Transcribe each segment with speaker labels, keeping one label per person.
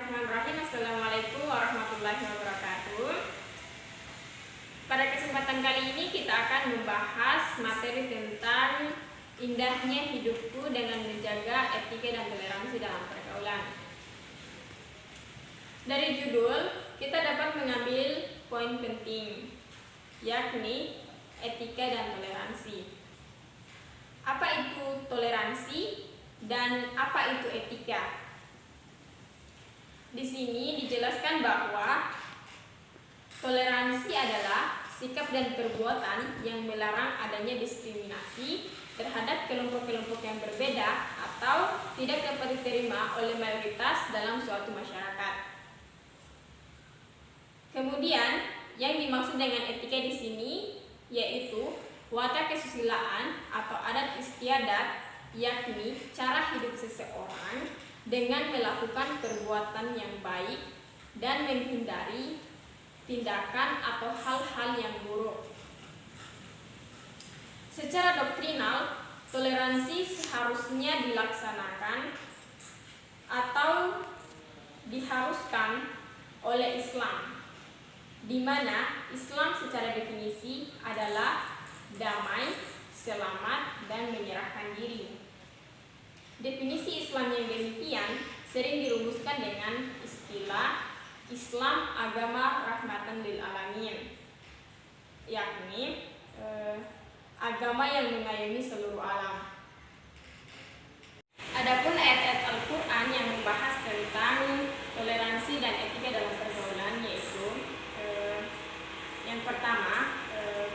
Speaker 1: Bismillahirrahmanirrahim. Assalamualaikum warahmatullahi wabarakatuh. Pada kesempatan kali ini kita akan membahas materi tentang indahnya hidupku dengan menjaga etika dan toleransi dalam pergaulan. Dari judul kita dapat mengambil poin penting, yakni etika dan toleransi. Apa itu toleransi dan apa itu etika? Di sini dijelaskan bahwa toleransi adalah sikap dan perbuatan yang melarang adanya diskriminasi terhadap kelompok-kelompok yang berbeda atau tidak dapat diterima oleh mayoritas dalam suatu masyarakat. Kemudian, yang dimaksud dengan etika di sini yaitu watak kesusilaan atau adat istiadat, yakni cara hidup seseorang dengan melakukan perbuatan yang baik dan menghindari tindakan atau hal-hal yang buruk. Secara doktrinal, toleransi seharusnya dilaksanakan atau diharuskan oleh Islam, di mana Islam secara definisi adalah damai, selamat, dan menyerahkan diri. Definisi Islam yang demikian sering dirumuskan dengan istilah Islam agama rahmatan lil alamin, yakni agama yang mengayomi seluruh alam. Adapun ayat-ayat Al-Quran yang membahas tentang toleransi dan etika dalam pergaulan yaitu yang pertama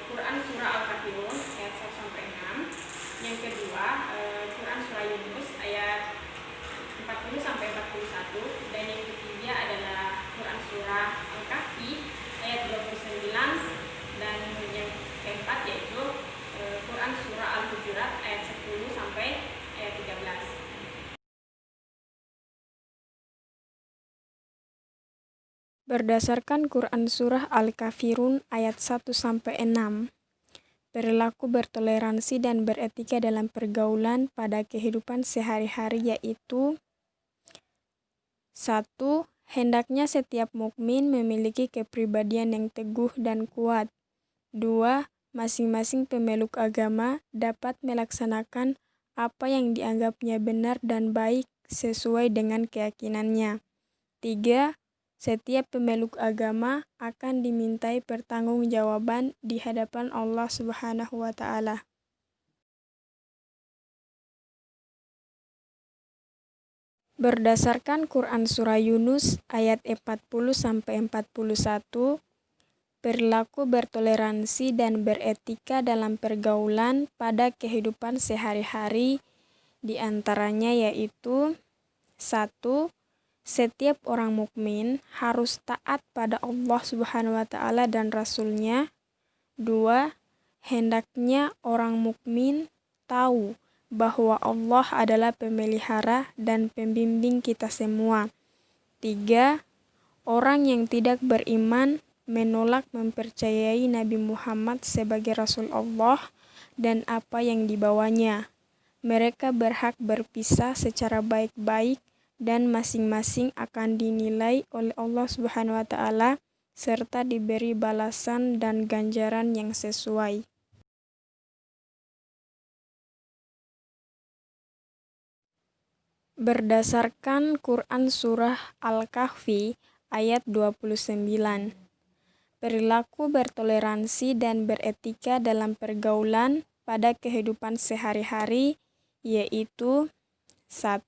Speaker 1: Quran surah Al-Kafirun ayat 1-6. Yang kedua, Quran surah Yunus ayat 40-41, dan yang ketiga adalah Quran surah Al-Kahfi ayat 29, dan yang keempat yaitu Quran surah Al-Hujurat ayat 10 sampai ayat 13.
Speaker 2: Berdasarkan Quran surah Al-Kafirun ayat 1-6, perilaku bertoleransi dan beretika dalam pergaulan pada kehidupan sehari-hari yaitu 1. Hendaknya setiap mukmin memiliki kepribadian yang teguh dan kuat. 2. Masing-masing pemeluk agama dapat melaksanakan apa yang dianggapnya benar dan baik sesuai dengan keyakinannya. 3. Setiap pemeluk agama akan dimintai pertanggungjawaban di hadapan Allah Subhanahu wa Ta'ala. Berdasarkan Quran surah Yunus ayat 40-41, perilaku bertoleransi dan beretika dalam pergaulan pada kehidupan sehari-hari diantaranya yaitu 1. Setiap orang mukmin harus taat pada Allah Subhanahu wa Ta'ala dan Rasul-Nya. 2. Hendaknya orang mukmin tahu bahwa Allah adalah pemelihara dan pembimbing kita semua. 3. Orang yang tidak beriman menolak mempercayai Nabi Muhammad sebagai Rasul Allah dan apa yang dibawanya. Mereka berhak berpisah secara baik-baik dan masing-masing akan dinilai oleh Allah Subhanahu wa Ta'ala serta diberi balasan dan ganjaran yang sesuai. Berdasarkan Quran surah Al-Kahfi ayat 29, perilaku bertoleransi dan beretika dalam pergaulan pada kehidupan sehari-hari yaitu 1.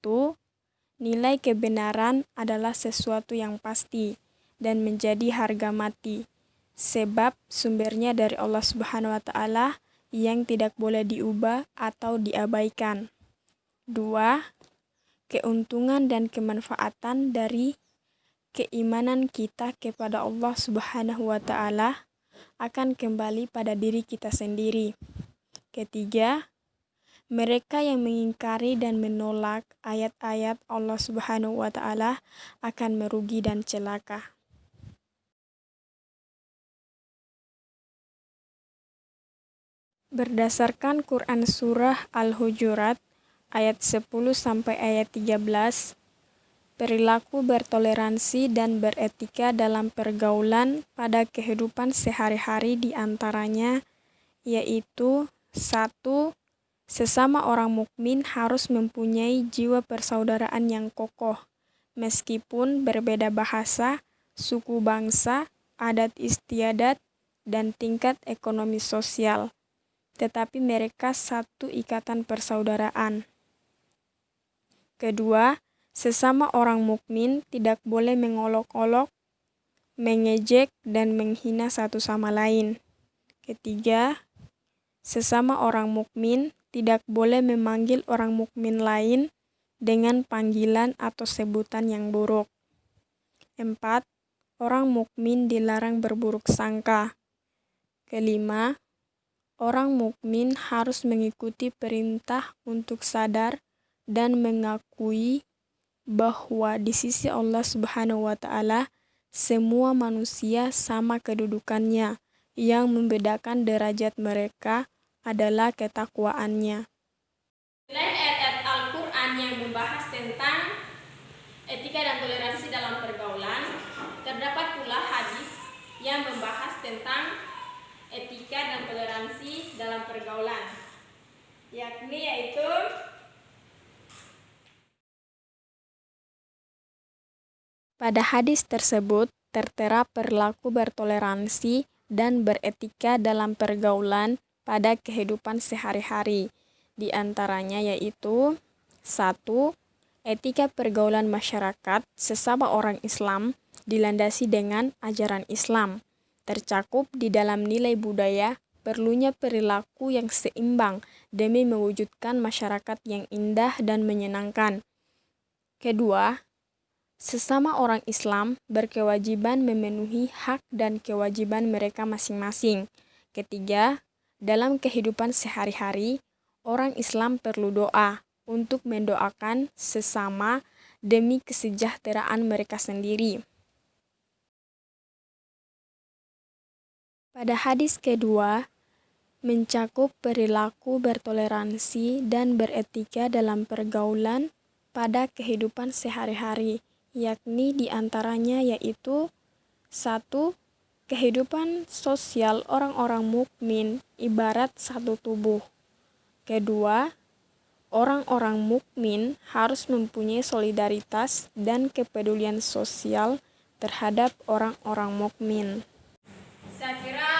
Speaker 2: Nilai kebenaran adalah sesuatu yang pasti dan menjadi harga mati, sebab sumbernya dari Allah Subhanahu wa Ta'ala yang tidak boleh diubah atau diabaikan. 2. Keuntungan dan kemanfaatan dari keimanan kita kepada Allah Subhanahu wa Ta'ala akan kembali pada diri kita sendiri. Ketiga, mereka yang mengingkari dan menolak ayat-ayat Allah Subhanahu wa Ta'ala akan merugi dan celaka. Berdasarkan Quran surah Al-Hujurat ayat 10 sampai ayat 13, perilaku bertoleransi dan beretika dalam pergaulan pada kehidupan sehari-hari, di antaranya yaitu 1. Sesama orang mukmin harus mempunyai jiwa persaudaraan yang kokoh, meskipun berbeda bahasa, suku bangsa, adat istiadat, dan tingkat ekonomi sosial, tetapi mereka satu ikatan persaudaraan. Kedua, sesama orang mukmin tidak boleh mengolok-olok, mengejek, dan menghina satu sama lain. Ketiga, sesama orang mukmin tidak boleh memanggil orang mukmin lain dengan panggilan atau sebutan yang buruk. 4. Orang mukmin dilarang berburuk sangka. Kelima, orang mukmin harus mengikuti perintah untuk sadar dan mengakui bahwa di sisi Allah Subhanahu wa Ta'ala semua manusia sama kedudukannya, yang membedakan derajat mereka adalah ketakwaannya.
Speaker 1: Selain ayat-ayat Al-Quran yang membahas tentang etika dan toleransi dalam pergaulan, terdapat pula hadis yang membahas tentang etika dan toleransi dalam pergaulan, yaitu
Speaker 2: pada hadis tersebut tertera perilaku bertoleransi dan beretika dalam pergaulan pada kehidupan sehari-hari. Di antaranya yaitu 1. Etika pergaulan masyarakat sesama orang Islam dilandasi dengan ajaran Islam. Tercakup di dalam nilai budaya perlunya perilaku yang seimbang demi mewujudkan masyarakat yang indah dan menyenangkan. Kedua, sesama orang Islam berkewajiban memenuhi hak dan kewajiban mereka masing-masing. Ketiga, dalam kehidupan sehari-hari, orang Islam perlu doa untuk mendoakan sesama demi kesejahteraan mereka sendiri. Pada hadis kedua, mencakup perilaku bertoleransi dan beretika dalam pergaulan pada kehidupan sehari-hari, yakni diantaranya yaitu 1. Kehidupan sosial orang-orang mukmin ibarat satu tubuh. Kedua, orang-orang mukmin harus mempunyai solidaritas dan kepedulian sosial terhadap orang-orang mukmin.
Speaker 1: saya kira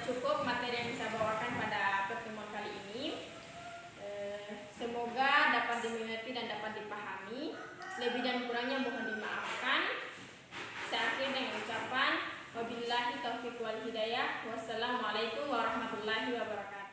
Speaker 1: cukup materi yang bisa bawakan pada pertemuan kali ini. Semoga dapat dimengerti dan dapat dipahami. Lebih dan kurangnya mohon dimaafkan. Saya akhiri dengan ucapan wabillahi taufiq wal hidayah. Wassalamualaikum warahmatullahi wabarakatuh.